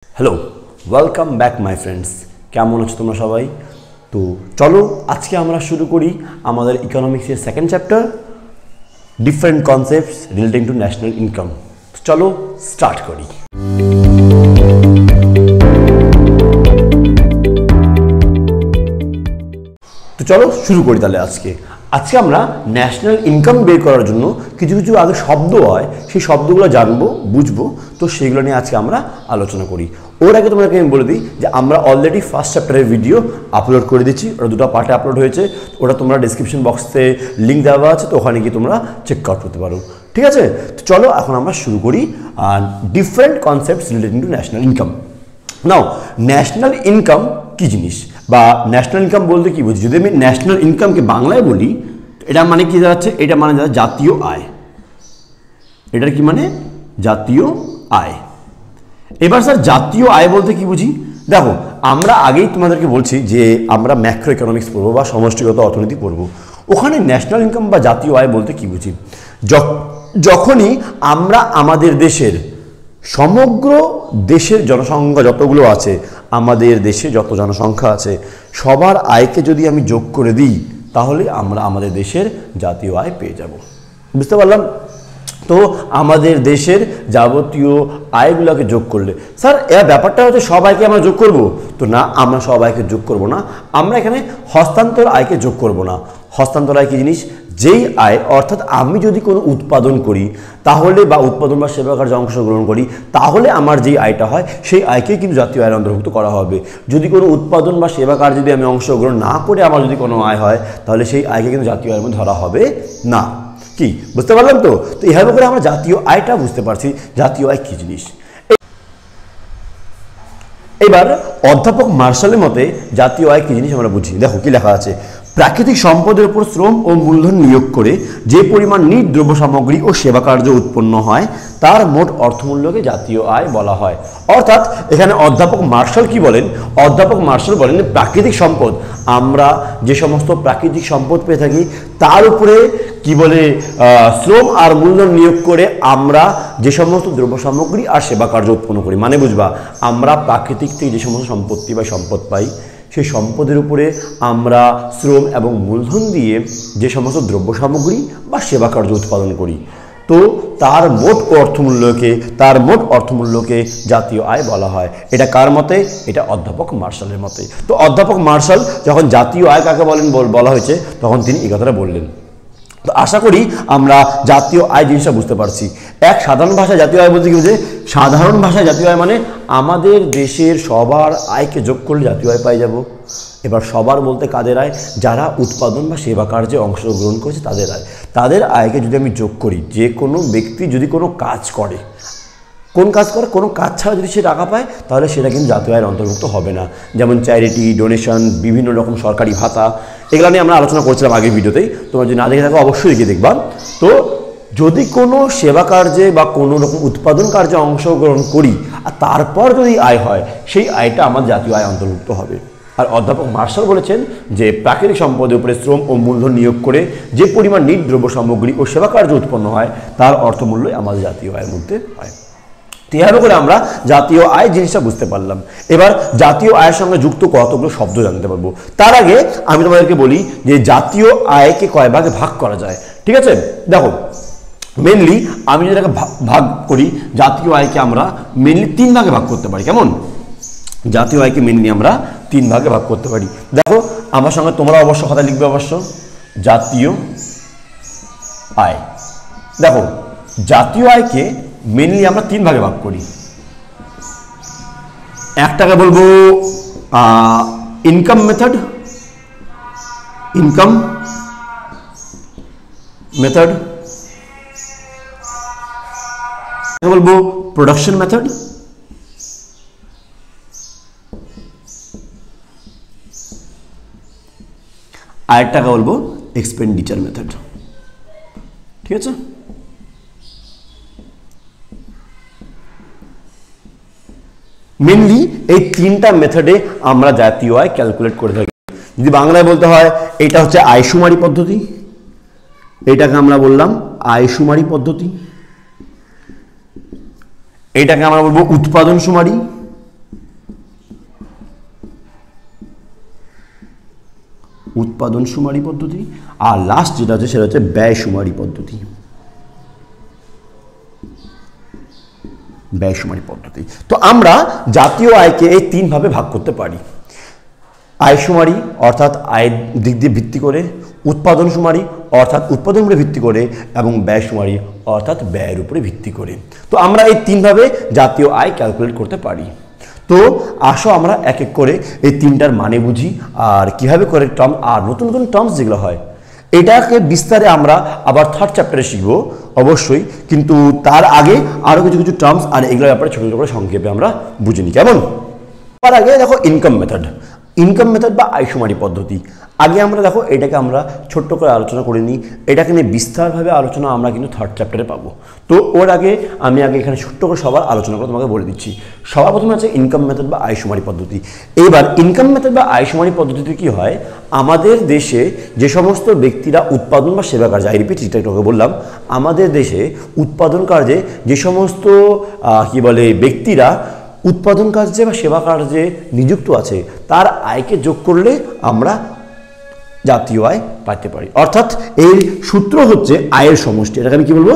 Hello, welcome back my friends. কেমন আছো তোমরা সবাই? তো চলো আজকে আমরা শুরু করি আমাদের ইকোনমিক্সের second chapter, different concepts relating to national income. চলো স্টার্ট করি। তো চলো শুরু করি তাহলে। আজকে আমরা ন্যাশনাল ইনকাম বের করার জন্য কিছু কিছু আগে শব্দ হয়, সেই শব্দগুলো জানবো, বুঝবো। তো সেগুলো নিয়ে আজকে আমরা আলোচনা করি। ওর আগে তোমাদেরকে আমি বলে দিই যে আমরা অলরেডি ফার্স্ট চ্যাপ্টারের ভিডিও আপলোড করে দিচ্ছি। ওটা দুটো পার্টে আপলোড হয়েছে। ওটা তোমরা ডিসক্রিপশন বক্সে লিঙ্ক দেওয়া আছে, তো ওখানে গিয়ে তোমরা চেক আউট করতে পারো। ঠিক আছে, তো চলো এখন আমরা শুরু করি different concepts relating to national income. Now, national income কি জিনিস বা ন্যাশনাল ইনকাম বলতে কি বুঝি? যদি আমি ন্যাশনাল ইনকামকে বাংলায় বলি, এটা মানে কি দাঁড়াচ্ছে? এটা মানে দাঁড়া জাতীয় আয়। এটার কি মানে? জাতীয় আয়। এবার স্যার জাতীয় আয় বলতে কি বুঝি? দেখো, আমরা আগেই তোমাদেরকে বলছি যে আমরা ম্যাক্রো ইকোনমিক্স পড়বো বা সমষ্টিগত অর্থনীতি পড়বো। ওখানে ন্যাশনাল ইনকাম বা জাতীয় আয় বলতে কি বুঝি? যখনই আমরা আমাদের দেশের সমগ্র দেশের জনসংখ্যা যতগুলো আছে, আমাদের দেশে যত জনসংখ্যা আছে, সবার আয়কে যদি আমি যোগ করে দিই, তাহলে আমরা আমাদের দেশের জাতীয় আয় পেয়ে যাব। বুঝতে পারলাম? তো আমাদের দেশের যাবতীয় আয়গুলোকে যোগ করলে, স্যার এর ব্যাপারটা হচ্ছে সব আয়কে আমরা যোগ করব? তো না, আমরা সব আয়কে যোগ করব না। আমরা এখানে হস্তান্তর আয়কে যোগ করব না। হস্তান্তর আয় কি জিনিস? যেই আয়, অর্থাৎ আমি যদি কোনো উৎপাদন করি তাহলে, বা উৎপাদন বা সেবা কার্যে অংশগ্রহণ করি, তাহলে আমার যেই আয়টা হয় সেই আয়কেই কিন্তু জাতীয় আয়ের অন্তর্ভুক্ত করা হবে। যদি কোনো উৎপাদন বা সেবা কার্যে যদি আমি অংশগ্রহণ না করে আমার যদি কোনো আয় হয়, তাহলে সেই আয়কে কিন্তু জাতীয় আয়ের মধ্যে ধরা হবে না। কি বুঝতে পারলাম? তো এইভাবে করে আমরা জাতীয় আয়টা বুঝতে পারছি, জাতীয় আয় কি জিনিস। এবার অধ্যাপক মার্শালের মতে জাতীয় আয় কি জিনিস আমরা বুঝি। দেখো কি লেখা আছে: প্রাকৃতিক সম্পদের উপর শ্রম ও মূলধন নিয়োগ করে যে পরিমাণ নিট দ্রব্য সামগ্রী ও সেবা কার্য উৎপন্ন হয়, তার মোট অর্থমূল্যকে জাতীয় আয় বলা হয়। অর্থাৎ এখানে অধ্যাপক মার্শাল কি বলেন? অধ্যাপক মার্শাল বলেন প্রাকৃতিক সম্পদ, আমরা যে সমস্ত প্রাকৃতিক সম্পদ পেয়ে থাকি তার উপরে কি বলে শ্রম আর মূলধন নিয়োগ করে আমরা যে সমস্ত দ্রব্য সামগ্রী আর সেবা কার্য উৎপন্ন করি। মানে বুঝবা, আমরা প্রাকৃতিক থেকে যে সমস্ত সম্পত্তি বা সম্পদ পাই, সেই সম্পদের উপরে আমরা শ্রম এবং মূলধন দিয়ে যে সমস্ত দ্রব্য সামগ্রী বা সেবা কার্য উৎপাদন করি, তো তার মোট অর্থমূল্যকে জাতীয় আয় বলা হয়। এটা কার মতে? এটা অধ্যাপক মার্শালের মতে। তো অধ্যাপক মার্শাল যখন জাতীয় আয় কাকে বলা হয়েছে, তখন তিনি এই কথাটা বললেন। তো আশা করি আমরা জাতীয় আয় জিনিসটা বুঝতে পারছি। এক সাধারণ ভাষায় জাতীয় আয় বলতে কি বুঝে? সাধারণ ভাষায় জাতীয় আয় মানে আমাদের দেশের সবার আয়কে যোগ করলে জাতীয় আয় পাই যাব। এবার সবার বলতে কাদের আয়? যারা উৎপাদন বা সেবা কার্যে অংশগ্রহণ করেছে তাদের আয়। তাদের আয়কে যদি আমি যোগ করি, যে কোনো ব্যক্তি যদি কোনো কাজ করে, কোনো কাজ ছাড়া যদি সে টাকা পায়, তাহলে সেটা কিন্তু জাতীয় আয়ের অন্তর্ভুক্ত হবে না। যেমন চ্যারিটি, ডোনেশন, বিভিন্ন রকম সরকারি ভাতা, এগুলো নিয়ে আমরা আলোচনা করছিলাম আগের ভিডিওতেই। তোমরা যদি না দেখে থাকো অবশ্যই দেখে দেখবা। তো যদি কোনো সেবা কার্যে বা কোনো রকম উৎপাদন কার্যে অংশগ্রহণ করি আর তারপর যদি আয় হয়, সেই আয়টা আমার জাতীয় আয় অন্তর্ভুক্ত হবে। আর অধ্যাপক মার্শাল বলেছেন যে প্রাকৃতিক সম্পদের উপরে শ্রম ও মূলধন নিয়োগ করে যে পরিমাণ নিট দ্রব্য সামগ্রী ও সেবা কার্য উৎপন্ন হয়, তার অর্থমূল্যই আমাদের জাতীয় আয়ের মধ্যে হয়। এইভাবে করে আমরা জাতীয় আয় জিনিসটা বুঝতে পারলাম। এবার জাতীয় আয়ের সঙ্গে যুক্ত কতগুলো শব্দ জানতে পারবো। তার আগে আমি তোমাদেরকে বলি যে জাতীয় আয়কে কয় ভাগে ভাগ করা যায়। ঠিক আছে, দেখো মেনলি আমি যদি এটাকে ভাগ করি, জাতীয় আয়কে আমরা মেনলি 3 ভাগে ভাগ করতে পারি। কেমন? জাতীয় আয়কে মেনলি আমরা 3 ভাগে ভাগ করতে পারি। দেখো আমার সঙ্গে তোমরা অবশ্য কথা লিখবে, অবশ্য জাতীয় আয়। দেখো জাতীয় আয়কে মেনলি আমরা 3 ভাগে ভাগ করি। একটাকে বলবো ইনকাম মেথড, বলবো প্রোডাকশন মেথড, আরেকটাকে বলবো এক্সপেন্ডিচার মেথড। ঠিক আছে, মেনলি এই 3টা মেথডে আমরা জাতীয় আয় ক্যালকুলেট করে থাকি। যদি বাংলায় বলতে হয়, এটা হচ্ছে আয়শুমারি পদ্ধতি, এটাকে আমরা বললাম আয়শুমারি পদ্ধতি, এটাকে আমরা বলবো উৎপাদন শুমারি, উৎপাদন সুমারি পদ্ধতি, আর লাস্ট যেটা হচ্ছে সেটা হচ্ছে ব্যয় সুমারি পদ্ধতি। ব্যয় সুমারি পদ্ধতি। তো আমরা জাতীয় আয়কে এই তিন ভাবে ভাগ করতে পারি, আয় সুমারি অর্থাৎ আয়ের দিক দিয়ে ভিত্তি করে, উৎপাদন সুমারি অর্থাৎ উৎপাদনের উপরে ভিত্তি করে, এবং ব্যয় সুমারি অর্থাৎ ব্যয়ের উপরে ভিত্তি করে। তো আমরা এই তিনভাবে জাতীয় আয় ক্যালকুলেট করতে পারি। তো আসো আমরা এক এক করে এই তিনটার মানে বুঝি আর কিভাবে করে টার্ম আর নতুন নতুন টার্মস যেগুলো হয় এটাকে বিস্তারে আমরা আবার থার্ড চ্যাপ্টারে শিখবো অবশ্যই, কিন্তু তার আগে আরও কিছু কিছু টার্মস আর এগুলোর ব্যাপারে ছোটো ছোটো করে সংক্ষেপে আমরা বুঝে নিই। কেমন? তার আগে দেখো ইনকাম মেথড, ইনকাম মেথড বা আয়শুমারি পদ্ধতি। আগে আমরা দেখো এটাকে আমরা ছোট্ট করে আলোচনা করে নিই, এটাকে নিয়ে বিস্তারভাবে আলোচনা আমরা কিন্তু থার্ড চ্যাপ্টারে পাবো। তো ওর আগে আমি এখানে ছোট্ট করে সবার আলোচনা করে তোমাকে বলে দিচ্ছি। সবার প্রথমে আছে ইনকাম মেথড বা আয়শুমারি পদ্ধতি। এইবার ইনকাম মেথড বা আয়শুমারি পদ্ধতিতে কি হয়, আমাদের দেশে যে সমস্ত ব্যক্তিরা উৎপাদন বা সেবা কার্যে, আই রিপিট যেটা তোকে বললাম, আমাদের দেশে উৎপাদন কার্যে যে সমস্ত ব্যক্তিরা উৎপাদন কার্যে বা সেবা কার্যে নিযুক্ত আছে তার আয়কে যোগ করলে আমরা জাতীয় আয় পাইতে পারি। অর্থাৎ এর সূত্র হচ্ছে আয়ের সমষ্টি। এটাকে আমি কি বলবো?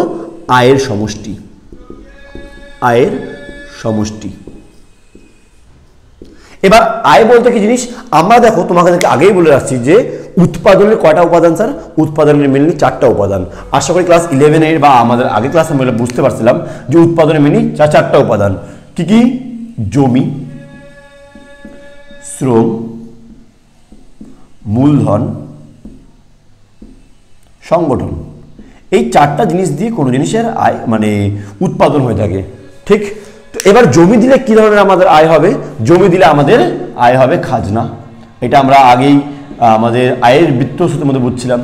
আয়ের সমষ্টি। আয়ের সমষ্টি। এবার আয় বলতে কি জিনিস আমরা দেখো তোমাকে আগেই বলে রাখছি যে উৎপাদনের কয়টা উপাদান স্যার? উৎপাদনের মেনলি 4টা উপাদান। আশা করি ক্লাস 11 বা আমাদের আগে ক্লাসে আমরা বুঝতে পারছিলাম যে উৎপাদনের মেনলি 4টা উপাদান। কি কি? জমি, শ্রম, মূলধন, সংগঠন। এই 4টা জিনিস দিয়ে কোনো জিনিসের আয় উৎপাদন হয়ে থাকে, ঠিক? তো এবার জমি দিলে কি ধরনের আমাদের আয় হবে? জমি দিলে আমাদের আয় হবে খাজনা। এটা আমরা আগেই আমাদের আয়ের বৃত্ত সূত্রের মধ্যে বুঝছিলাম।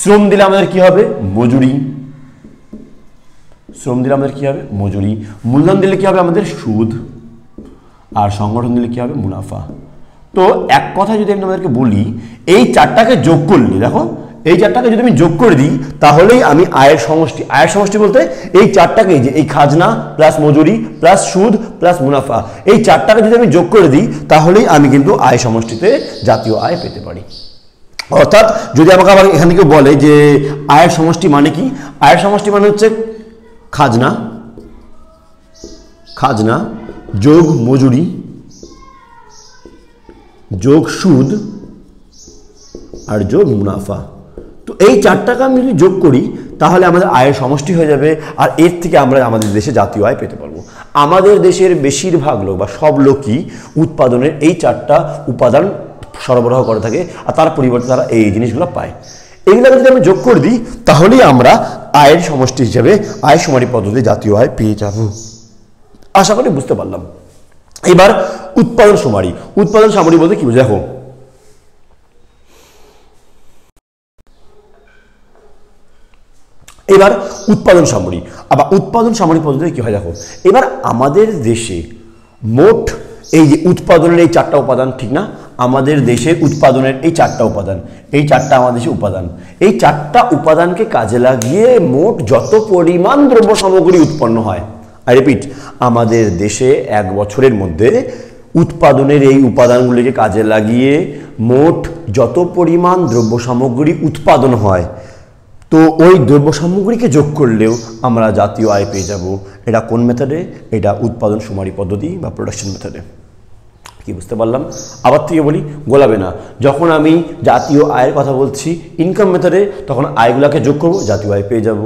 শ্রম দিলে আমাদের কি হবে? মজুরি। শ্রম দিলে আমাদের কি হবে? মজুরি। মূলধন দিলে কি হবে? আমাদের সুদ। আর সংগঠন দিলে কি হবে? মুনাফা। তো এক কথা যদি আমি তোমাদেরকে বলি, এই 4টাকে যোগ করলে, দেখো এই 4টাকে যদি আমি যোগ করে দিই তাহলেই আমি আয়ের সমষ্টি। আয়ের সমষ্টি বলতে এই 4টাকে, যে এই খাজনা প্লাস মজুরি প্লাস সুদ প্লাস মুনাফা, এই 4টাকে যদি আমি যোগ করে দিই তাহলেই আমি কিন্তু আয় সমষ্টিতে জাতীয় আয় পেতে পারি। অর্থাৎ যদি আমাকে আবার এখানে কেউ বলে যে আয়ের সমষ্টি মানে কি, আয়ের সমষ্টি মানে হচ্ছে খাজনা, খাজনা যোগ মজুরি যোগ সুদ আর যোগ মুনাফা। তো এই 4টাকে আমি যদি যোগ করি তাহলে আমাদের আয়ের সমষ্টি হয়ে যাবে, আর এর থেকে আমরা আমাদের দেশে জাতীয় আয় পেতে পারবো। আমাদের দেশের বেশিরভাগ লোক বা সব লোকই উৎপাদনের এই 4টা উপাদান সরবরাহ করে থাকে, আর তার পরিবর্তে তারা এই জিনিসগুলো পায়। এইগুলোকে যদি আমি যোগ করে দিই তাহলেই আমরা আয়ের সমষ্টি হিসেবে আয় সুমারি পদ্ধতি জাতীয় আয় পেয়ে যাব। আশা করি বুঝতে পারলাম। এবার উৎপাদন সুমারি। উৎপাদন সুমারি বলতে কি বুঝে? দেখো এবার উৎপাদন সামরি, আবার উৎপাদন সামরি পদ্ধতি কি হয় দেখো। এবার আমাদের দেশে মোট এই যে উৎপাদনের এই 4টা উপাদান, ঠিক না? আমাদের দেশের উৎপাদনের এই 4টা উপাদান, এই 4টা আমাদের দেশে উপাদান, এই 4টা উপাদানকে কাজে লাগিয়ে মোট যত পরিমাণ দ্রব্য সামগ্রী উৎপন্ন হয়, আই রিপিট, আমাদের দেশে এক বছরের মধ্যে উৎপাদনের এই উপাদানগুলিকে কাজে লাগিয়ে মোট যত পরিমাণ দ্রব্য সামগ্রী উৎপাদন হয়, তো ওই দ্রব্য সামগ্রীকে যোগ করলেও আমরা জাতীয় আয় পেয়ে যাব। এটা কোন মেথডে? এটা উৎপাদন সুমারি পদ্ধতি বা প্রোডাকশন মেথডে। কি বুঝতে পারলাম? আবার থেকে বলি, গোলাবে না। যখন আমি জাতীয় আয়ের কথা বলছি ইনকাম মেথডে, তখন আয়গুলোকে যোগ করবো, জাতীয় আয় পেয়ে যাব।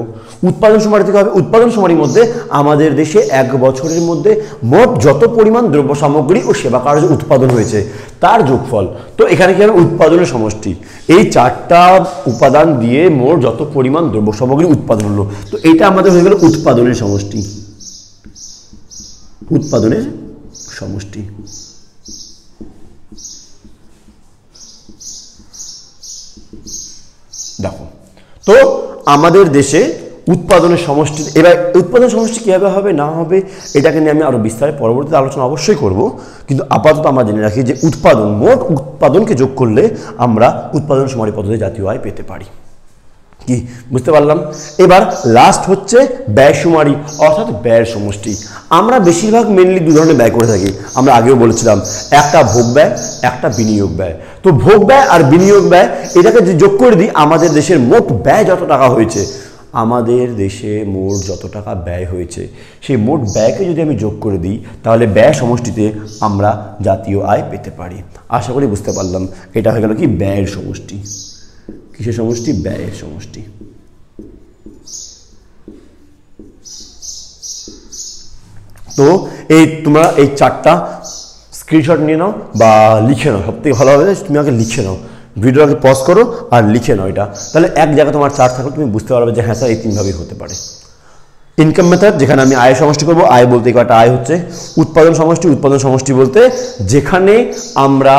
উৎপাদন সুমারি থেকে হবে, উৎপাদন সুমারির মধ্যে আমাদের দেশে এক বছরের মধ্যে মোট যত পরিমাণ দ্রব্য সামগ্রী ও সেবা কার্য উৎপাদন হয়েছে তার যোগফল। তো এখানে কি হবে? উৎপাদনের সমষ্টি। এই 4টা উপাদান দিয়ে মোট যত পরিমাণ দ্রব্য সামগ্রী উৎপাদন হলো, তো এটা আমাদের হয়ে গেল উৎপাদনের সমষ্টি। উৎপাদনের সমষ্টি। দেখো, তো আমাদের দেশে উৎপাদনের সমষ্টি, এবার উৎপাদন সমষ্টি কীভাবে হবে না হবে এটাকে নিয়ে আমি আরও বিস্তারে পরবর্তীতে আলোচনা অবশ্যই করব, কিন্তু আপাতত আমরা জেনে রাখি যে মোট উৎপাদনকে যোগ করলে আমরা উৎপাদন সুমারি পদ্ধতি জাতীয় আয় পেতে পারি। কি বুঝতে পারলাম। এবার লাস্ট হচ্ছে ব্যয়সুমারি অর্থাৎ ব্যয়ের সমষ্টি। আমরা বেশিরভাগ মেনলি দু ধরনের ব্যয় করে থাকি, আমরা আগেও বলেছিলাম, একটা ভোগ ব্যয়, একটা বিনিয়োগ ব্যয়। তো ভোগ ব্যয় আর বিনিয়োগ ব্যয় এটাকে যে যোগ করে দিই, আমাদের দেশের মোট ব্যয় যত টাকা হয়েছে, আমাদের দেশে মোট যত টাকা ব্যয় হয়েছে সেই মোট ব্যয়কে যদি আমি যোগ করে দিই, তাহলে ব্যয় সমষ্টিতে আমরা জাতীয় আয় পেতে পারি। আশা করি বুঝতে পারলাম। এটা হয়ে গেল কি ব্যয়ের সমষ্টি। কিসের সমষ্টি? ব্যয়ের সমষ্টি। তো এই তোমরা এই চারটা স্ক্রিনশট নিয়ে নাও বা লিখে নাও, সব থেকে ভালো হবে তুমি আগে লিখে নাও, ভিডিওটাকে পজ করো আর লিখে নাও এটা, তাহলে এক জায়গায় তোমার চার্ট থাকলে তুমি বুঝতে পারবে যে হ্যাঁ স্যার এই তিনভাবেই হতে পারে। ইনকাম মেথড, যেখানে আমি আয় সমষ্টি করবো। আয় বলতে কয়টা আয় হচ্ছে? উৎপাদন সমষ্টি। উৎপাদন সমষ্টি বলতে যেখানে আমরা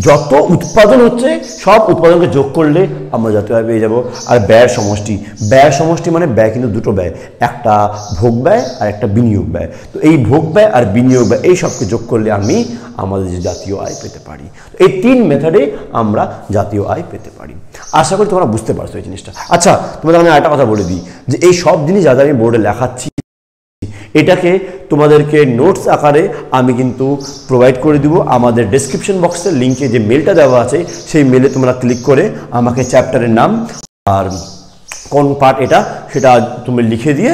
যত উৎপাদন হচ্ছে সব উৎপাদনকে যোগ করলে আমরা জাতীয় আয় পেয়ে যাবো। আর ব্যয়ের সমষ্টি, ব্যয়ের সমষ্টি মানে ব্যয় কিন্তু দুটো ব্যয়, একটা ভোগ ব্যয় আর একটা বিনিয়োগ ব্যয়। তো এই ভোগ ব্যয় আর বিনিয়োগ ব্যয় এই সবকে যোগ করলে আমি আমাদের যে জাতীয় আয় পেতে পারি। এই তিন মেথডে আমরা জাতীয় আয় পেতে পারি। আশা করি তোমরা বুঝতে পারছো এই জিনিসটা। আচ্ছা, তোমাদের আমি একটা কথা বলে দিই যে এই সব জিনিস যাদের আমি বোর্ডে লেখাচ্ছি, এটাকে তোমাদেরকে নোটস আকারে আমি কিন্তু প্রোভাইড করে দিব আমাদের ডেসক্রিপশন বক্সের লিঙ্কে যে মেলটা দেওয়া আছে সেই মেলে তোমরা ক্লিক করে আমাকে চ্যাপ্টারের নাম আর কোন পার্ট এটা সেটা তুমি লিখে দিয়ে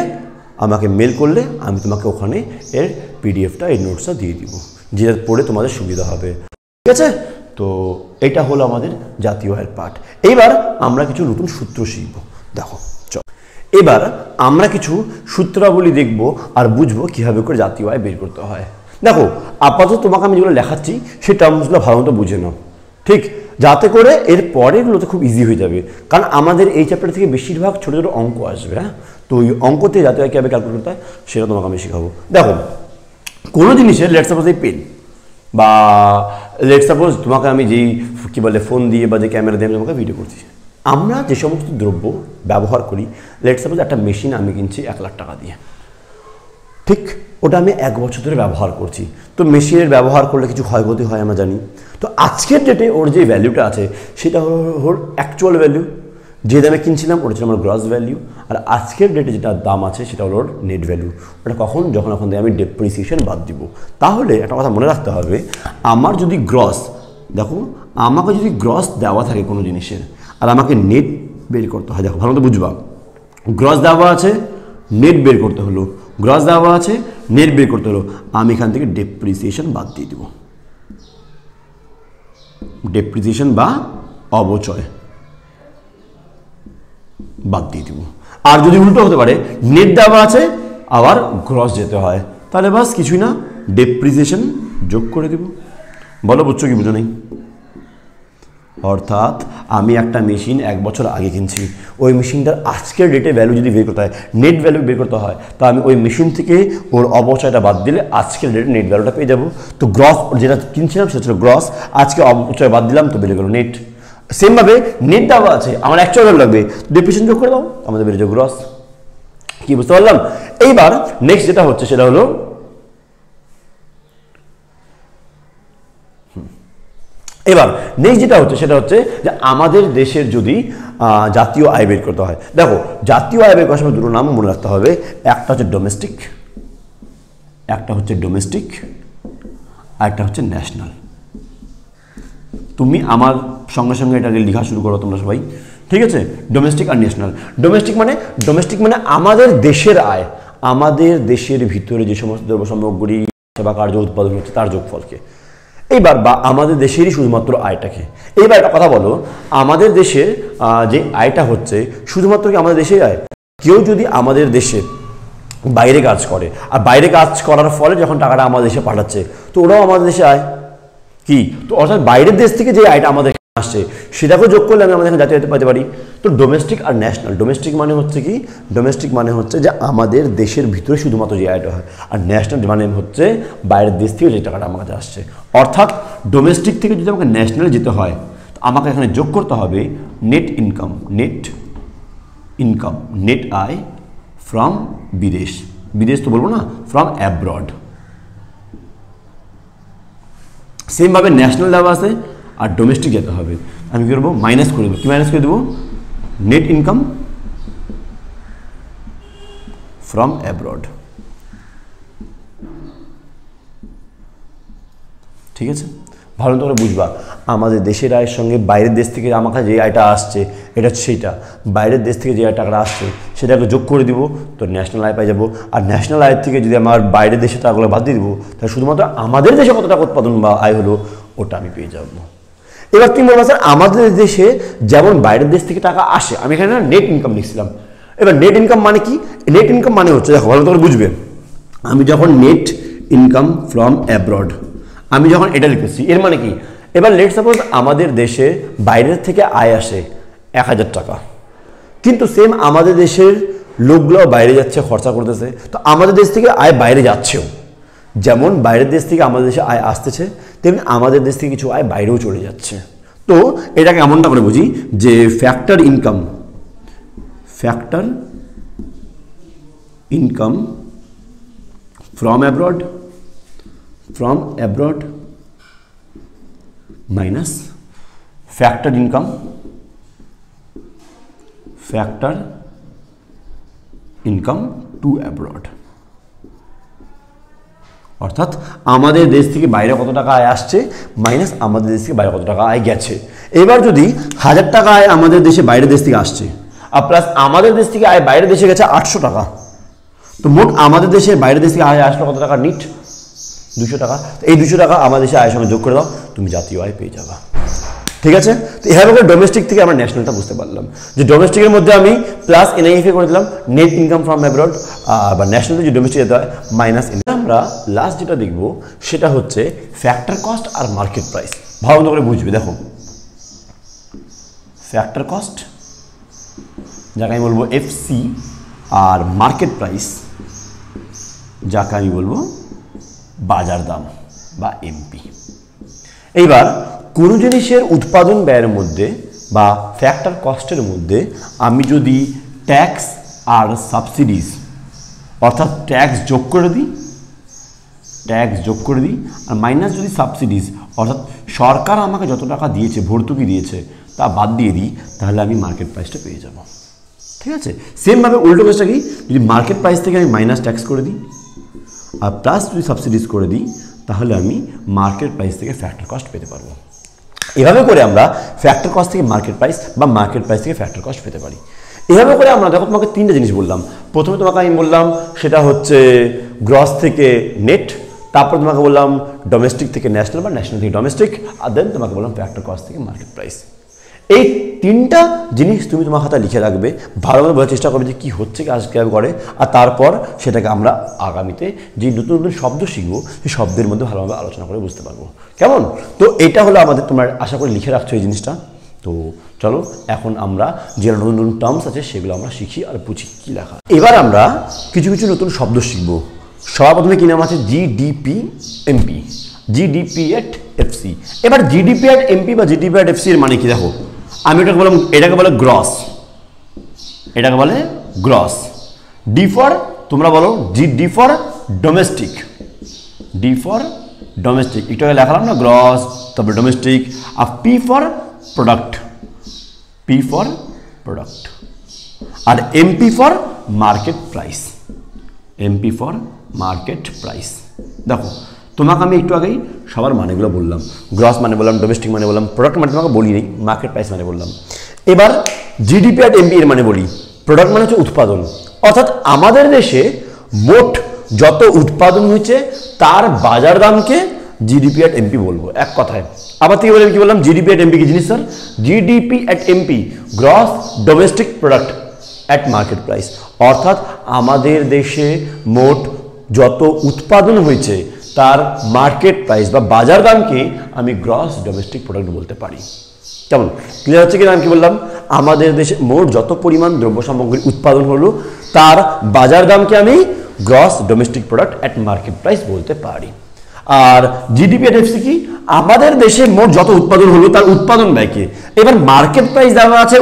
আমাকে মেল করলে আমি তোমাকে ওখানে এর পিডিএফটা, এই নোটসটা দিয়ে দিব, যেটা পড়ে তোমাদের সুবিধা হবে। ঠিক আছে? তো এটা হলো আমাদের জাতীয় আয়ের পার্ট। এইবার আমরা কিছু নতুন সূত্র শিখব। দেখো, এবার আমরা কিছু সূত্রাবলী দেখব আর বুঝবো কীভাবে করে জাতীয় আয় বের করতে হয়। দেখো, আপাতত তোমাকে আমি যেগুলো লেখাচ্ছি সেই টার্মসগুলো ভালো মতো বুঝে নাও, ঠিক, যাতে করে এর পরেরগুলোতে খুব ইজি হয়ে যাবে। কারণ আমাদের এই চ্যাপ্টার থেকে বেশিরভাগ ছোটো ছোটো অঙ্ক আসবে। হ্যাঁ, তো ওই অঙ্কতে জাতীয় আয় কীভাবে ক্যালকুলেট করতে হয় সেটা তোমাকে আমি শেখাবো। দেখো, কোনো জিনিসের লেটস সাপোজ এই পেন বা লেটস সাপোজ তোমাকে আমি যেই কী বলে ফোন দিয়ে বা যে ক্যামেরা দিয়ে আমি তোমাকে ভিডিও করছি, আমরা যে সমস্ত দ্রব্য ব্যবহার করি, লেটস সাপোজ একটা মেশিন আমি কিনছি 1 লাখ টাকা দিয়ে, ঠিক, ওটা আমি 1 বছর ধরে ব্যবহার করছি। তো মেশিনের ব্যবহার করলে কিছু ক্ষয়ক্ষতি হয় আমরা জানি। তো আজকের ডেটে ওর যে ভ্যালুটা আছে সেটা ওর অ্যাকচুয়াল ভ্যালু, যে দামে কিনছিলাম ওটা ছিল আমার গ্রস ভ্যালু, আর আজকের ডেটে যেটা দাম আছে সেটা হলো ওর নেট ভ্যালু। ওটা কখন? যখন ওখান থেকে আমি ডেপ্রিসিয়েশন বাদ দিব। তাহলে একটা কথা মনে রাখতে হবে, আমার যদি গ্রস, দেখো আমাকে যদি গ্রস দেওয়া থাকে কোনো জিনিসের আর আমাকে নেট বের করতে হয়, দেখো ভালো মতো বুঝবা, গ্রস দেওয়া আছে, নেট বের করতে হলো, গ্রস দেওয়া আছে, নেট বের করতে হলো, আমি এখান থেকে ডেপ্রিসিয়েশন বাদ দিয়ে দেব, ডেপ্রিসিয়েশন বা অবচয় বাদ দিয়ে দিব। আর যদি উল্টো হতে পারে, নেট দেওয়া আছে আবার গ্রস যেতে হয়, তাহলে বাস কিছুই না, ডেপ্রিসিয়েশন যোগ করে দেব। বলো বুঝছো কি বুঝো নেই? অর্থাৎ আমি একটা মেশিন 1 বছর আগে কিনছি, ওই মেশিনটার আজকের ডেটে ভ্যালু যদি বের করতে হয়, নেট ভ্যালু বের করতে হয়, তো আমি ওই মেশিন থেকে ওর অবচয়টা বাদ দিলে আজকের ডেটে নেট ভ্যালুটা পেয়ে যাবো। তো গ্রস যেটা কিনছিলাম সেটা ছিল গ্রস, আজকে অবচয় বাদ দিলাম তো বেড়ে গেল নেট। সেমভাবে নেট দেওয়া আছে, আমার অ্যাকচুয়াল ভ্যালু লাগবে, ডেপ্রিসিয়েশন যোগ করে দাও, আমাদের বেড়ে যাবে গ্রস। কি বুঝতে পারলাম? এইবার নেক্সট যেটা হচ্ছে সেটা হলো এবার নেক্সট যেটা হচ্ছে সেটা হচ্ছে যে আমাদের দেশের যদি জাতীয় আয় বের করতে হয়, দেখো জাতীয় আয় বের করার সময় দুটো নাম মনে রাখতে হবে, একটা হচ্ছে ডোমেস্টিক, একটা হচ্ছে ডোমেস্টিক, আর একটা হচ্ছে ন্যাশনাল। তুমি আমার সঙ্গে সঙ্গে এটাকে লেখা শুরু করো তোমরা সবাই, ঠিক আছে? ডোমেস্টিক আর ন্যাশনাল। ডোমেস্টিক মানে আমাদের দেশের আয়, আমাদের দেশের ভিতরে যে সমস্ত দ্রব্য সামগ্রী সেবা কার্য উৎপাদন হচ্ছে তার যোগফলকে। এইবার বা আমাদের দেশেরই শুধুমাত্র আয়টাকে। এইবার একটা কথা বলো, আমাদের দেশের যে আয়টা হচ্ছে শুধুমাত্র কি আমাদের দেশের আয়? কেউ যদি আমাদের দেশে বাইরে কাজ করে আর বাইরে কাজ করার ফলে যখন টাকাটা আমাদের দেশে পাঠাচ্ছে, তো ওরাও আমাদের দেশে আয় কি? তো অর্থাৎ বাইরের দেশ থেকে যে আয়টা আমাদের আসছে সেটাকেও যোগ করলে আমি আমাদের এখানে জাতীয় আয় পেতে পারি। তো ডোমেস্টিক আর ন্যাশনাল, ডোমেস্টিক মানে হচ্ছে কি? ডোমেস্টিক মানে হচ্ছে যে আমাদের দেশের ভিতরে শুধুমাত্র যে আয়টা হয়, আর ন্যাশনাল মানে হচ্ছে বাইরের দেশ থেকে যে টাকাটা আমার কাছে আসছে। অর্থাৎ ডোমেস্টিক থেকে যদি আমাকে ন্যাশনালে যেতে হয় তো আমাকে এখানে যোগ করতে হবে নেট ইনকাম, নেট আয় ফ্রম বিদেশ, বিদেশ তো বলবো না, ফ্রম অ্যাব্রড। সেমভাবে ন্যাশনাল দেওয়া আছে আর ডোমেস্টিক যেতে হবে, আমি কী করবো? মাইনাস করে দেবো। কী মাইনাস করে দেবো? Net income from abroad. ঠিক আছে, ভালো করে বুঝবা, আমাদের দেশের আয়ের সঙ্গে বাইরের দেশ থেকে আমার কাছে যে আয়টা আসছে এটা সেইটা, বাইরের দেশ থেকে যে টাকাটা আসছে সেটাকে যোগ করে দিব, তো ন্যাশনাল আয় পাই যাবো। আর ন্যাশনাল আয়ের থেকে যদি আমার বাইরের দেশের টাকাগুলো বাদ দিয়ে দিব, তাহলে শুধুমাত্র আমাদের দেশে কত টাকা উৎপাদন বা আয় হলো ওটা আমি পেয়ে যাবো। এবার তুমি বলবো স্যার আমাদের দেশে যেমন বাইরের দেশ থেকে টাকা আসে, আমি এখানে নেট ইনকাম লিখছিলাম। এবার নেট ইনকাম মানে কি? নেট ইনকাম মানে হচ্ছে, দেখো ভালো করে বুঝবে, আমি যখন নেট ইনকাম ফ্রম অ্যাব্রড আমি যখন এটা লিখেছি এর মানে কি, এবার লেট সাপোজ আমাদের দেশে বাইরের থেকে আয় আসে 1000 টাকা, কিন্তু সেম আমাদের দেশের লোকগুলো বাইরে যাচ্ছে খরচা করতেছে, তো আমাদের দেশ থেকে আয় বাইরে যাচ্ছেও, যেমন বাইরের দেশ থেকে আমাদের দেশে আয় আসতেছে তেমনি আমাদের দেশ থেকে কিছু আয় বাইরেও চলে যাচ্ছে। তো এটাকে এমনটা করে বুঝি যে factor income from abroad minus factor income to abroad. অর্থাৎ আমাদের দেশ থেকে বাইরে কত টাকা আয় আসছে মাইনাস আমাদের দেশ থেকে বাইরে কত টাকা আয় গেছে। এবার যদি 1000 টাকা আয় আমাদের দেশে বাইরের দেশ থেকে আসছে আর প্লাস আমাদের দেশ থেকে আয় বাইরের দেশে গেছে 800 টাকা, তো মোট আমাদের দেশে বাইরের দেশ থেকে আয় আসলো কত টাকা? নিট 200 টাকা। এই 200 টাকা আমাদের দেশে আয়ের সঙ্গে যোগ করে দাও, তুমি জাতীয় আয় পেয়ে যাবা। ঠিক আছে, তো এভাবে করে ডোমেস্টিক থেকে আমরা ন্যাশনালটা বুঝতে পারলাম যে ডোমেস্টিকের মধ্যে আমি প্লাস এনআইএফএ করে দিলাম, নেট ইনকাম ফ্রম অ্যাব্রড, বা ন্যাশনাল যে ডোমেস্টিক যেতে হয় মাইনাস। আমরা লাস্ট যেটা দেখব সেটা হচ্ছে ফ্যাক্টর কস্ট আর মার্কেট প্রাইস। ভালো মতো করে বুঝবে, দেখো ফ্যাক্টর কস্ট যাকে আমি বলবো এফসি আর মার্কেট প্রাইস যাকে আমি বলবো বাজার দাম বা এমপি। এইবার কোনো জিনিসের উৎপাদন ব্যয়ের মধ্যে বা ফ্যাক্টর কস্টের মধ্যে আমি যদি ট্যাক্স আর সাবসিডিজ অর্থাৎ ট্যাক্স যোগ করে দিই আর মাইনাস যদি সাবসিডিজ অর্থাৎ সরকার আমাকে যত টাকা দিয়েছে ভর্তুকি দিয়েছে তা বাদ দিয়ে দিই, তাহলে আমি মার্কেট প্রাইসটা পেয়ে যাব। ঠিক আছে, সেমভাবে উল্টো কেসটা কি, যদি মার্কেট প্রাইস থেকে আমি মাইনাস ট্যাক্স করে দিই আর প্লাস যদি সাবসিডিজ করে দিই, তাহলে আমি মার্কেট প্রাইস থেকে ফ্যাক্টর কস্ট পেতে পারবো। এভাবে করে আমরা ফ্যাক্টর কস্ট থেকে মার্কেট প্রাইস বা মার্কেট প্রাইস থেকে ফ্যাক্টর কস্ট পেতে পারি। এভাবে করে আমরা, দেখো তোমাকে 3টে জিনিস বললাম। প্রথমে তোমাকে আমি বললাম সেটা হচ্ছে গ্রস থেকে নেট, তারপর তোমাকে বললাম ডোমেস্টিক থেকে ন্যাশনাল বা ন্যাশনাল থেকে ডোমেস্টিক, আর দেন তোমাকে বললাম ফ্যাক্টর কস্ট থেকে মার্কেট প্রাইস। এই 3টা জিনিস তুমি তোমার খাতায় লিখে রাখবে, ভালোভাবে বোঝার চেষ্টা করবে যে কী হচ্ছে কাজ কীভাবে করে, আর তারপর সেটাকে আমরা আগামীতে যে নতুন নতুন শব্দ শিখবো সেই শব্দের মধ্যে ভালোভাবে আলোচনা করে বুঝতে পারবো। কেমন? তো এটা হলো আমাদের, তোমরা আশা করি লিখে রাখছো এই জিনিসটা। তো চলো এখন আমরা যে নতুন নতুন টার্মস আছে সেগুলো আমরা শিখি আর বুঝি কী লেখা। এবার আমরা কিছু কিছু নতুন শব্দ শিখবো। সবার প্রথমে কী নাম আছে? জিডিপি এমপি, জিডিপি এট এফসি। এবার জিডিপি এট এমপি বা জিডিপি এট এফসি এর মানে কি? দেখো আমি এটাকে বললাম, এটাকে বলে গ্রস, ডি ফর তোমরা বলো ডি ফর ডোমেস্টিক, একটু আগে লেখালাম না গ্রস, তারপরে ডোমেস্টিক, আর পি ফর প্রোডাক্ট, আর এমপি ফর মার্কেট প্রাইস, দেখো তোমাকে আমি একটু আগেই সবার মানেগুলো বললাম, গ্রস মানে বললাম, ডোমেস্টিক মানে বললাম, প্রোডাক্ট মানে তোমাকে বলি নেই, মার্কেট প্রাইস মানে বললাম। এবার জিডিপি আর এমপি এর মানে বলি। প্রোডাক্ট মানে হচ্ছে উৎপাদন, অর্থাৎ আমাদের দেশে মোট যত উৎপাদন হয়েছে তার বাজার দামকে জিডিপি এট এমপি বলবো এক কথায়। আবার থেকে বলে কি বললাম? জিডিপি এট এমপি কি জিনিস স্যার? জিডিপি এট এমপি, গ্রস ডোমেস্টিক প্রোডাক্ট এট মার্কেট প্রাইস, অর্থাৎ আমাদের দেশে মোট যত উৎপাদন হয়েছে তার মার্কেট প্রাইস বা বাজার দামকে আমি গ্রস ডোমেস্টিক প্রোডাক্ট বলতে পারি। কেমন ক্লিয়ার হচ্ছে কিনা? আমি কি বললাম? আমাদের দেশে মোট যত পরিমাণ দ্রব্য সামগ্রীর উৎপাদন হলো তার বাজার দামকে আমি গ্রস ডোমেস্টিক প্রোডাক্ট এট মার্কেট প্রাইস বলতে পারি। আর জিডিপি এট এফসি কি? আমাদের দেশে মোট যত উৎপাদন হলো তার উৎপাদন ব্যয়কে, এবার মার্কেট প্রাইস দেওয়া আছে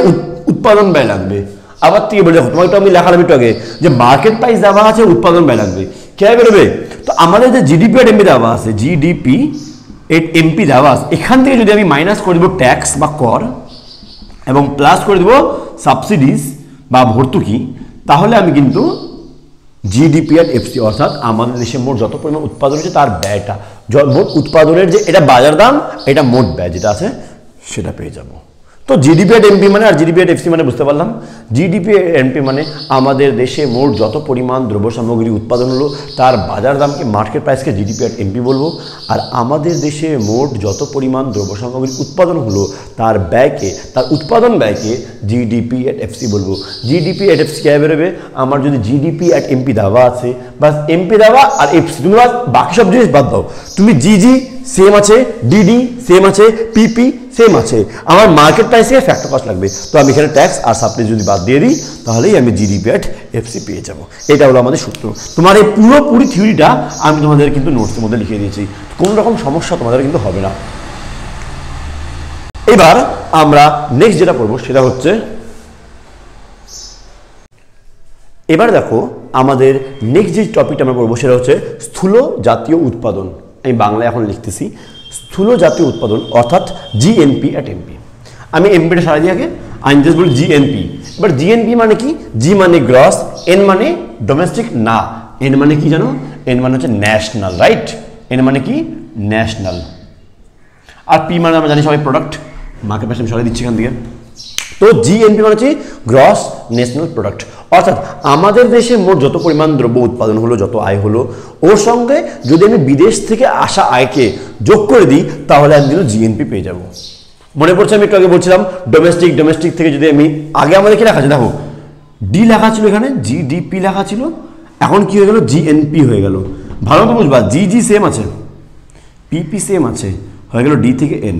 উৎপাদন ব্যয় লাগবে। আবার থেকে বলে, দেখো তোমাকে আমি লেখালাম একটু আগে যে মার্কেট প্রাইস দেওয়া আছে উৎপাদন ব্যয় লাগবে, কে বেরোবে? তো আমাদের যে জিডিপি এট এমপি দেওয়া আছে, জিডিপি এট এমপি দেওয়া আছে, এখান থেকে যদি আমি মাইনাস করে দেবো ট্যাক্স বা কর এবং প্লাস করে দেবো সাবসিডিজ বা ভর্তুকি, তাহলে আমি কিন্তু জিডিপি আর এফসি অর্থাৎ আমাদের দেশে মোট যত পরিমাণ উৎপাদন হচ্ছে তার ব্যয়টা, মোট উৎপাদনের যে এটা বাজার দাম, এটা মোট ব্যয় যেটা আছে সেটা পেয়ে যাব। তো জিডিপি আর এমপি মানে, আর জিডিপি আর এফসি মানে বুঝতে পারলাম। জিডিপি আর এমপি মানে আমাদের দেশে মোট যত পরিমাণ দ্রব্য সামগ্রী উৎপাদন হলো তার বাজার দামকে, মার্কেট প্রাইসকে জিডিপি আর এমপি বলবো। আর আমাদের দেশে মোট যত পরিমাণ দ্রব্য সামগ্রী উৎপাদন হলো তার ব্যয়কে, তার উৎপাদন ব্যয়কে জিডিপি এট এফসি বলবো। জিডিপি এট এফসি কীভাবে বেরোবে? আমার যদি জিডিপি এট এমপি দেওয়া আছে, বাস এমপি দেওয়া আর এফসি, তুমি বাকি সব জিনিস বাদ দাও, তুমি জিজি সেম আছে, ডিডি সেম আছে, পিপি সেম আছে, আমার মার্কেট প্রাইসে ফ্যাক্টর কস্ট লাগবে। তো আমি এখানে ট্যাক্স আর সাপ্লাই যদি বাদ দিয়ে দিই তাহলেই আমি জিডিপি এট এফসি পেয়ে যাব। এটা হলো আমাদের সূত্র। তোমার এই পুরোপুরি থিওরিটা আমি তোমাদের কিন্তু নোটসের মধ্যে লিখে দিয়েছি, কোনো রকম সমস্যা তোমাদের কিন্তু হবে না। এবার আমরা নেক্সট যেটা পড়বো সেটা হচ্ছে, এবার দেখো আমাদের নেক্সট যে টপিকটা আমরা পড়বো সেটা হচ্ছে স্থূল জাতীয় উৎপাদন। আমি বাংলায় এখন লিখতেছি স্থূল জাতীয় উৎপাদন অর্থাৎ জিএনপি এট এমপি। আমি এমপিটা সারা দিয়ে আগে আমি জাস্ট বলি জিএনপি। এবার জিএনপি মানে কি? জি মানে গ্রস, এন মানে ডোমেস্টিক না, এন মানে কি জানো? এন মানে হচ্ছে ন্যাশনাল, রাইট? এন মানে কি? ন্যাশনাল। আর পি মানে আমরা জানি সবাই প্রোডাক্ট, মার্কেট প্রাইস আমি সরাই দিচ্ছি এখান থেকে। তো জিএনপি মানে হচ্ছে গ্রস ন্যাশনাল প্রোডাক্ট, অর্থাৎ আমাদের দেশে মোট যত পরিমাণ দ্রব্য উৎপাদন হলো, যত আয় হলো, ওর সঙ্গে যদি আমি বিদেশ থেকে আসা আয়কে যোগ করে দিই তাহলে আমি কিন্তু জিএনপি পেয়ে যাব। মনে পড়ছে আমি একটু আগে বলছিলাম ডোমেস্টিক থেকে যদি আমি আগে আমাদের কি লেখা আছে দেখো, ডি লেখা ছিল, এখানে জিডিপি লেখা ছিল, এখন কি হয়ে গেল? জিএনপি হয়ে গেল। ভালো মতো বুঝবা, জি সেম আছে, পিপি সেম আছে, হয়ে গেল ডি থেকে এন।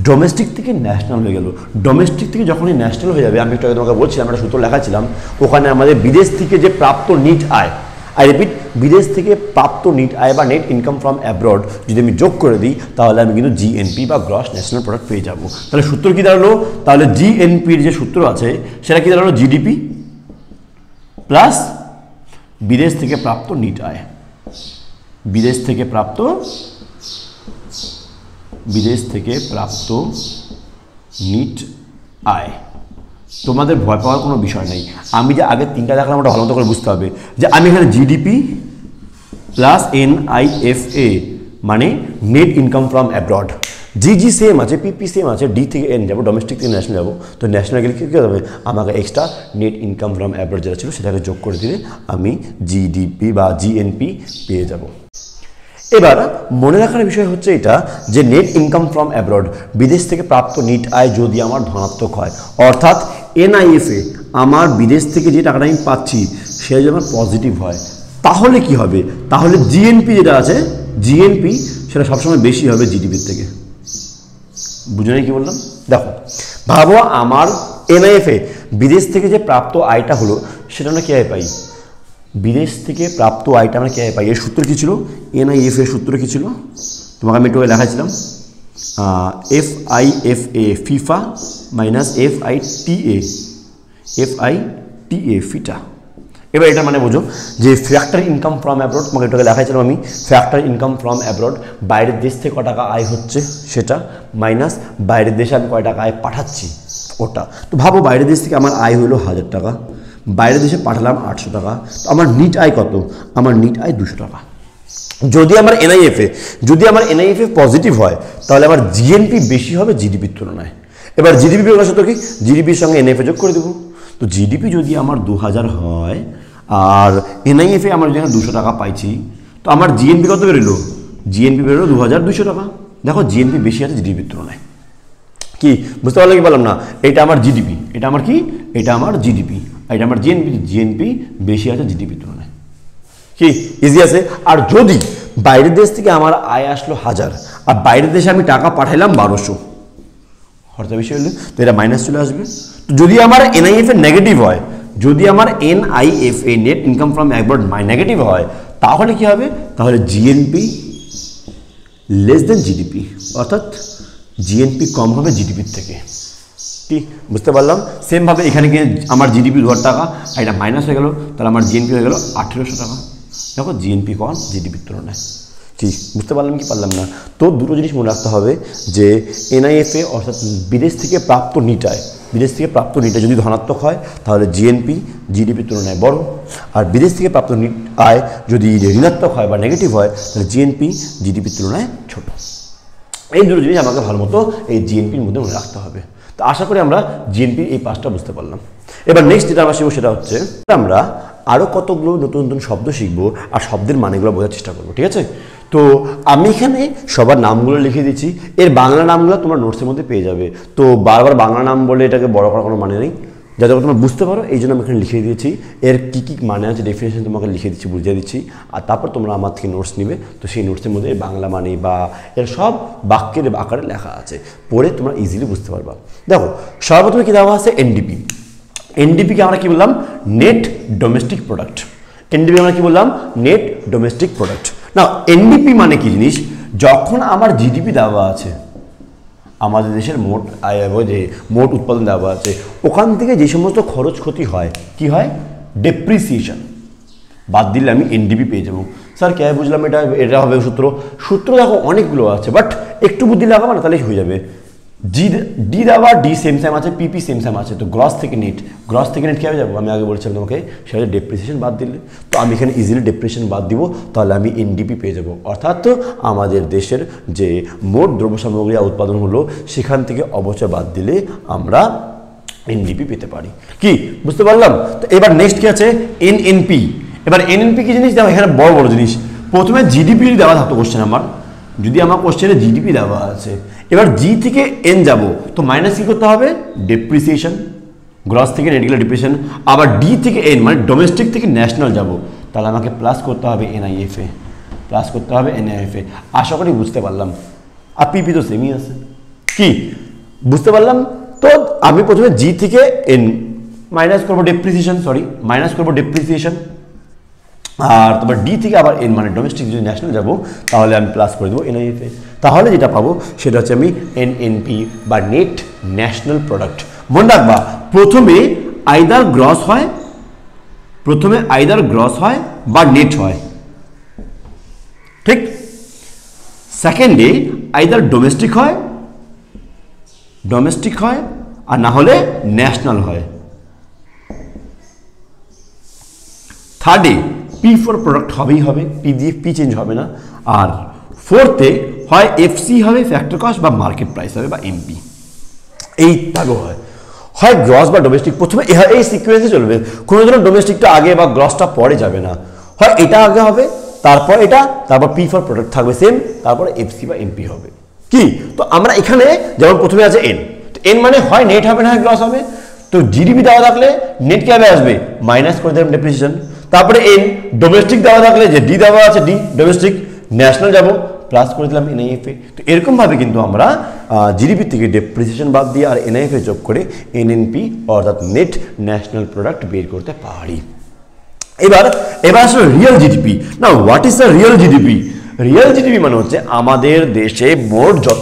ডোমেস্টিক থেকে ন্যাশনাল হয়ে গেল। ডোমেস্টিক থেকে যখনই ন্যাশনাল হয়ে যাবে, আমি একটু আগে তোমাকে বলছিলাম একটা সূত্র লেখাছিলাম, ওখানে আমাদের বিদেশ থেকে যে প্রাপ্ত নিট আয়, আই রিপিট, বিদেশ থেকে প্রাপ্ত নিট আয় বা নেট ইনকাম ফ্রম অ্যাব্রড যদি আমি যোগ করে দিই তাহলে আমি কিন্তু জিএনপি বা গ্রস ন্যাশনাল প্রোডাক্ট পেয়ে যাব। তাহলে সূত্র কী দাঁড়ালো? তাহলে জিএনপির যে সূত্র আছে সেটা কি দাঁড়ালো? জিডিপি প্লাস বিদেশ থেকে প্রাপ্ত নিট আয়, বিদেশ থেকে প্রাপ্ত নিট আয়। তোমাদের ভয় পাওয়ার কোনো বিষয় নেই, আমি যে আগে তিনটা দেখালাম ওটা ভালো মতো করে বুঝতে হবে যে আমি এখানে জিডিপি প্লাস NIFA মানে net income from abroad, G G same আছে, পিপি সেম আছে, ডি থেকে এন যাবো, ডোমেস্টিক থেকে ন্যাশনাল যাবো। তো ন্যাশনাল গেলে কী হবে? আমাকে extra net income from abroad যেটা ছিল সেটাকে যোগ করে দিলে আমি জিডিপি বা জিএনপি পেয়ে যাব। এবার মনে রাখার বিষয় হচ্ছে এটা যে নেট ইনকাম ফ্রম অ্যাব্রড, বিদেশ থেকে প্রাপ্ত নিট আয় যদি আমার ধনাত্মক হয়, অর্থাৎ NIFA আমার বিদেশ থেকে যে টাকাটা আমি পাচ্ছি সেটা যদি আমার পজিটিভ হয়, তাহলে কি হবে? তাহলে জিএনপি যেটা আছে, জিএনপি সেটা সবসময় বেশি হবে জিডিপির থেকে। বুঝে নেই কি বললাম? দেখো ভাবো আমার NIFA বিদেশ থেকে যে প্রাপ্ত আয়টা হলো সেটা আমরা কীভাবে পাই? বিদেশ থেকে প্রাপ্ত আয়টা আমরা কীভাবে পাই? এর সূত্র কী ছিল? NIFA এর সূত্র কী ছিল? তোমাকে আমি একটু লেখাছিলাম, FIFA ফিফা মাইনাস FITA ফিটা। এবার এটা মানে বোঝো যে ফ্যাক্টর ইনকাম ফ্রম অ্যাব্রড, তোমাকে এটাকে লেখাছিলাম আমি, ফ্যাক্টর ইনকাম ফ্রম অ্যাব্রড বাইরের দেশ থেকে কয় টাকা আয় হচ্ছে সেটা, মাইনাস বাইরের দেশে আমি কয় টাকা আয় পাঠাচ্ছি ওটা। তো ভাবো বাইরের দেশ থেকে আমার আয় হলো 1000 টাকা, বাইরের দেশে পাঠালাম 800 টাকা, তো আমার নিট আয় কত? আমার নিট আয় 200 টাকা। যদি আমার NIFA পজিটিভ হয় তাহলে আমার জিএনপি বেশি হবে জিডিপির তুলনায়। এবার জিডিপি বের সত্য কি? জিডিপির সঙ্গে NIFA যোগ করে দেবো। তো জিডিপি যদি আমার 2000 হয় আর NIFA আমার যদি 200 টাকা পাইছি, তো আমার জিএনপি কত বেরোলো? জিএনপি বেরোলো 2200 টাকা। দেখো জিএনপি বেশি আছে জিডিপির তুলনায়। কি বুঝতে পারলে কি বললাম না? এটা আমার জিডিপি, এটা আমার কি? এটা আমার জিডিপি, এটা আমার জিএনপি বেশি আছে জিডিপির তুলনায়। কি ইজি আছে? আর যদি বাইরের দেশ থেকে আমার আয় আসলো 1000 আর বাইরের দেশে আমি টাকা পাঠাইলাম 1200, খরচা বেশি হলে তো এটা মাইনাস চলে আসবে। তো যদি আমার NIFA নেগেটিভ হয়, যদি আমার NIFA net income from abroad negative হয়, তাহলে কি হবে? তাহলে জিএনপি লেস দেন জিডিপি, অর্থাৎ জিএনপি কম হবে জিডিপির থেকে। কি বুঝতে পারলাম? সেমভাবে এখানে গিয়ে আমার জিডিপি 2000 টাকা, এটা মাইনাস হয়ে গেল, তাহলে আমার জিএনপি হয়ে গেল 1800 টাকা। দেখো জিএনপি কম জিডিপির তুলনায়। কি বুঝতে পারলাম কি পারলাম না? তো দুটো জিনিস মনে রাখতে হবে যে NIFA অর্থাৎ বিদেশ থেকে প্রাপ্ত নিট আয়, বিদেশ থেকে প্রাপ্ত নিটটা যদি ধনাত্মক হয় তাহলে জিএনপি জিডিপির তুলনায় বড়, আর বিদেশ থেকে প্রাপ্ত আয় যদি ঋণাত্মক হয় বা নেগেটিভ হয় তাহলে জিএনপি জিডিপির তুলনায় ছোট। এই দুটো জিনিস আমাকে ভালো মতো এই জিএনপির মধ্যে মনে রাখতে হবে। তো আশা করি আমরা জিএনপির এই পাঁচটা বুঝতে পারলাম। এবার নেক্সট যেটা আমরা শিখবো সেটা হচ্ছে আমরা আরও কতগুলো নতুন নতুন শব্দ শিখবো আর শব্দের মানেগুলো বোঝার চেষ্টা করবো, ঠিক আছে? তো আমি এখানে সবার নামগুলো লিখে দিচ্ছি, এর বাংলা নামগুলো তোমার নোটসের মধ্যে পেয়ে যাবে। তো বারবার বাংলা নাম বলে এটাকে বড় করার কোনো মানে নেই, যাতে তোমরা বুঝতে পারো এই জন্য আমি এখানে লিখে দিয়েছি। এর কী কী মানে আছে ডেফিনেশন তোমাকে লিখে দিচ্ছি, বুঝিয়ে দিচ্ছি, আর তারপর তোমরা আমার থেকে নোটস নিবে। তো সেই নোটসের মধ্যে বাংলা মানে বা এর সব বাক্যের আকারে লেখা আছে, পড়ে তোমরা ইজিলি বুঝতে পারবা। দেখো সর্বপ্রথমে কী দেওয়া আছে? এনডিপি। এনডিপিকে আমরা কি বললাম? Net domestic product. এনডিপি আমরা কি বললাম? Net domestic product. না, এনডিপি মানে কি জিনিস? যখন আমার জিডিপি দেওয়া আছে, আমাদের দেশের মোট আয় যে মোট উৎপাদন দেওয়া আছে, ওখান থেকে যে সমস্ত খরচ ক্ষতি হয় কি হয়? ডেপ্রিসিয়েশন বাদ দিলে আমি এনডিপি পেয়ে যাবো। স্যার কে বুঝলাম এটা এটা হবে সূত্র দেখো অনেকগুলো আছে, বাট একটু বুদ্ধি লাগাবো না তাহলেই হয়ে যাবে। ডি দেওয়া, ডি সেম আছে, পিপি সেম আছে, তো গ্রস থেকে নেট কীভাবে যাবো? আমি আগে বলছিলাম তোমাকে, সেটা ডেপ্রিসিয়েশন বাদ দিলে। তো আমি এখানে ইজিলি ডেপ্রিসিয়েশন বাদ দিব, তাহলে আমি এনডিপি পেয়ে যাবো। অর্থাৎ আমাদের দেশের যে মোট দ্রব্য সামগ্রী উৎপাদন হলো সেখান থেকে অবচয় বাদ দিলে আমরা এনডিপি পেতে পারি। কি বুঝতে পারলাম? তো এবার নেক্সট কি আছে? এনএনপি। এবার এনএনপি কি জিনিস? দেখো এখানে বড় বড় জিনিস। প্রথমে জিডিপি দেওয়া থাকতো কোশ্চেন আমার, যদি আমার কোশ্চেনে জিডিপি দেওয়া আছে, এবার জি থেকে এন যাব, তো মাইনাস কি করতে হবে? ডেপ্রিসিয়েশন, গ্রস থেকে নেট গেলে ডেপ্রিসিয়েশন। আবার ডি থেকে এন মানে ডোমেস্টিক থেকে ন্যাশনাল যাব, তাহলে আমাকে প্লাস করতে হবে এনআইএফএ, আশা করি বুঝতে পারলাম। আর পিপি তো সেমই আছে। কি বুঝতে পারলাম? তো আমি প্রথমে জি থেকে এন মাইনাস করবো ডেপ্রিসিয়েশন, আর তোমার ডি থেকে আবার এন মানে ডোমেস্টিক যদি ন্যাশনাল যাবো তাহলে আমি প্লাস করে দেবো এনআইএফএ। তাহলে যেটা পাবো সেটা হচ্ছে আমি এনএনপি বা নেট ন্যাশনাল প্রোডাক্ট। মনে রাখবা প্রথমে আইদার গ্রস হয় বা নেট হয়, ঠিক? সেকেন্ডে আইদার ডোমেস্টিক হয় আর না হলে ন্যাশনাল হয়। থার্ডে পি ফর প্রোডাক্ট হবে, পি দিয়ে পি চেঞ্জ হবে না। আর ফোর্থে হয় এফসি হবে, ফ্যাক্টর কস্ট, বা মার্কেট প্রাইস হবে বা এমপি। এই ভাগও হয় গ্রস বা ডোমেস্টিক। প্রথমে এই সিকোয়েন্সে চলবে, কোনো ধরনের ডোমেস্টিকটা আগে বা গ্রসটা পরে যাবে না, হয় এটা আগে হবে তারপর এটা, তারপর পি ফর প্রোডাক্ট থাকবে সেম, তারপরে এফসি বা এমপি হবে। কি তো আমরা এখানে যেমন প্রথমে আছে এন, এন মানে হয় নেট হবে না হয় গ্রস হবে। তো জিডিপি দেওয়া থাকলে নেট কিভাবে আসবে? মাইনাস করে দেবেন ডেপ্রিসিয়েশন। তারপরে এন ডোমেস্টিক দেওয়া থাকলে যে ডি দেওয়া আছে ডি ডোমেস্টিক, ন্যাশনাল যাব প্লাস করে দিলাম এনআইএফএ। তো এরকমভাবে কিন্তু আমরা জিডিপি থেকে ডেপ্রিসিয়েশন বাদ দিয়ে আর এনআইএফএ যোগ করে এনএনপি অর্থাৎ নেট ন্যাশনাল প্রোডাক্ট বের করতে পারি। এবার আসলে রিয়েল জিডিপি। না, what is the real GDP? Real GDP মানে হচ্ছে আমাদের দেশে মোট যত,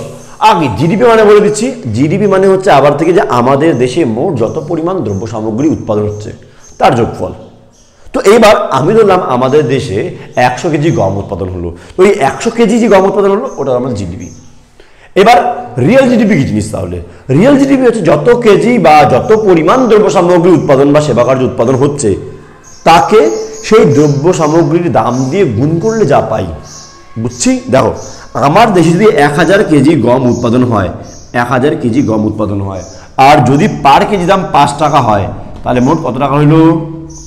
আগে জিডিপি মানে বলে দিচ্ছি, জিডিপি মানে হচ্ছে আবার থেকে যে আমাদের দেশে মোট যত পরিমাণ দ্রব্য সামগ্রী উৎপাদন হচ্ছে তার যোগফল। তো এইবার আমি ধরলাম আমাদের দেশে 100 কেজি গম উৎপাদন হলো, তো এই 100 কেজি যে গম উৎপাদন হলো ওটা আমাদের জিডিপি। এবার রিয়েল জিডিপি কি জিনিস? তাহলে রিয়েল জিডিপি হচ্ছে যত কেজি বা যত পরিমাণ দ্রব্য সামগ্রী উৎপাদন বা সেবা কার্য উৎপাদন হচ্ছে তাকে সেই দ্রব্য সামগ্রীর দাম দিয়ে গুণ করলে যা পাই। বুঝছি? দেখো আমার দেশে যদি 1000 কেজি গম উৎপাদন হয়, 1000 কেজি গম উৎপাদন হয়, আর যদি পার কেজি দাম 5 টাকা হয়, তাহলে মোট কত টাকা হইল?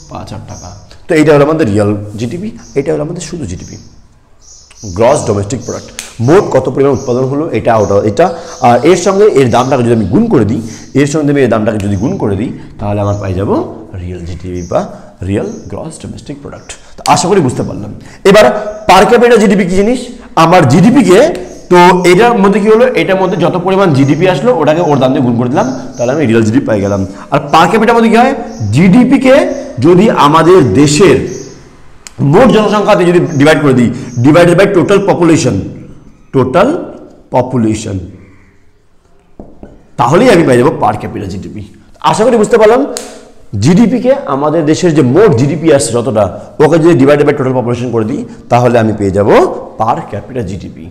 5000 টাকা। তো এইটা হলো আমাদের রিয়েল জিডিপি, এটা হলো আমাদের শুধু জিডিপি, গ্রস ডোমেস্টিক প্রোডাক্ট। মোট কত পরিমাণ উৎপাদন হলো এটা ওটা এটা, আর এর সঙ্গে এর দামটাকে যদি আমি গুণ করে দিই, এর দামটাকে যদি গুণ করে দিই, তাহলে আমার পাই যাব রিয়েল জিডিপি বা রিয়েল গ্রস ডোমেস্টিক প্রোডাক্ট। তো আশা করি বুঝতে পারলাম। এবার পার ক্যাপিটা জিডিপি কি জিনিস? আমার জিডিপিকে, তো এটার মধ্যে কি হলো, এটার মধ্যে যত পরিমাণ জিডিপি আসলো ওটাকে ওর দাম দিয়ে গুণ করে দিলাম, তাহলে আমি রিয়েল জিডিপি পাই গেলাম। আর পার ক্যাপিটার মধ্যে কি হয়? জিডিপিকে যদি আমাদের দেশের মোট জনসংখ্যাতে যদি ডিভাইড করে দিই, ডিভাইডেড বাই টোটাল পপুলেশন, তাহলেই আমি পাই যাবো পার ক্যাপিটা জিডিপি। আশা করি বুঝতে পারলাম। জিডিপিকে আমাদের দেশের যে মোট জিডিপি আসছে যতটা, ওকে যদি ডিভাইডেড বাই টোটাল পপুলেশন করে দিই, তাহলে আমি পেয়ে যাব পার ক্যাপিটা জিডিপি।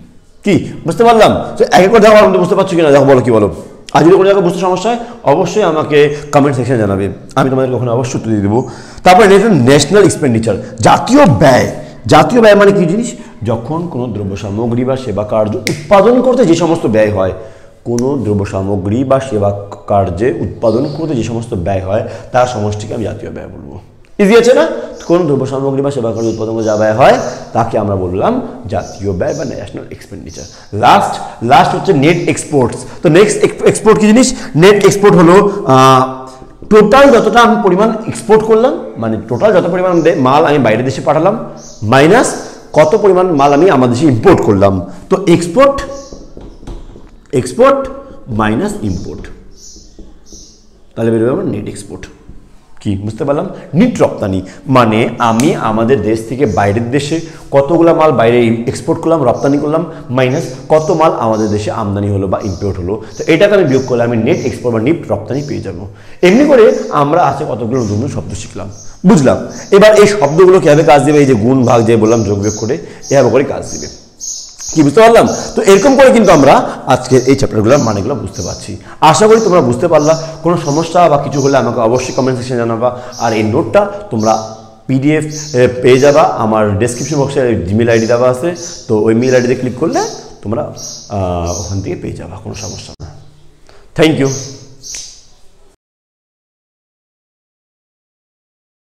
কি বুঝতে পারলাম? তো এক এক করে দেখো বুঝতে পারছো কিনা, দেখো বলো কি বলো। আর যদি কোনো জায়গায় বুঝতে সমস্যা হয় অবশ্যই আমাকে কমেন্ট সেকশনে জানাবে, আমি তোমাদের কখনো অবশ্যই উত্তর দিয়ে দেবো। তারপরে ন্যাশনাল এক্সপেন্ডিচার, জাতীয় ব্যয়। জাতীয় ব্যয় মানে কি জিনিস? যখন কোনো দ্রব্য সামগ্রী বা সেবা কার্য উৎপাদন করতে যে সমস্ত ব্যয় হয়, কোনো দ্রব্য সামগ্রী বা সেবা কার্যে উৎপাদন করতে যে সমস্ত ব্যয় হয় তার সমষ্টিকে আমি জাতীয় ব্যয় বলবো। ইজি আছে না? কোন দ্রব্য সামগ্রী বা সেবা কার্য উৎপাদন যা ব্যয় হয় তাকে আমরা বললাম জাতীয় ব্যয় বা ন্যাশনাল এক্সপেন্ডিচার। লাস্ট হচ্ছে নেট এক্সপোর্টস। তো নেক্সট এক্সপোর্ট কি জিনিস? নেট এক্সপোর্ট হলো টোটাল যতটা আমি পরিমাণ এক্সপোর্ট করলাম, মানে টোটাল যত পরিমাণ মাল আমি বাইরের দেশে পাঠালাম মাইনাস কত পরিমাণ মাল আমি আমার দেশে ইম্পোর্ট করলাম। তো এক্সপোর্ট মাইনাস ইম্পোর্ট, তাহলে বেরোবে আমার নেট এক্সপোর্ট। কি বুঝতে পারলাম? নিট রপ্তানি মানে আমি আমাদের দেশ থেকে বাইরের দেশে কতগুলো মাল বাইরে এক্সপোর্ট করলাম, রপ্তানি করলাম, মাইনাস কত মাল আমাদের দেশে আমদানি হলো বা ইম্পোর্ট হলো। তো এটাকে আমি বিয়োগ করলে আমি নেট এক্সপোর্ট বা নিট রপ্তানি পেয়ে যাবো। এমনি করে আমরা আছে কতগুলো নতুন শব্দ শিখলাম, বুঝলাম। এবার এই শব্দগুলো কীভাবে কাজ দেবে? এই যে গুণ ভাগ যে বললাম, যোগ বিয়োগ করে এভাবে করে কাজ দেবে। কি বুঝতে পারলাম? তো এরকম করে কিন্তু আমরা আজকের এই চ্যাপ্টারগুলোর মানেগুলো বুঝতে পারছি। আশা করি তোমরা বুঝতে পারলা। কোনো সমস্যা বা কিছু হলে আমাকে অবশ্যই কমেন্ট সেকশনে জানাবা। আর এই নোটটা তোমরা PDF পেয়ে যাবা, আমার ডেসক্রিপশন বক্সে জিমেল আইডি দেওয়া আছে, তো ওই মেল আইডিতে ক্লিক করলে তোমরা ওখান থেকে পেয়ে যাবা, কোনো সমস্যা না। Thank you.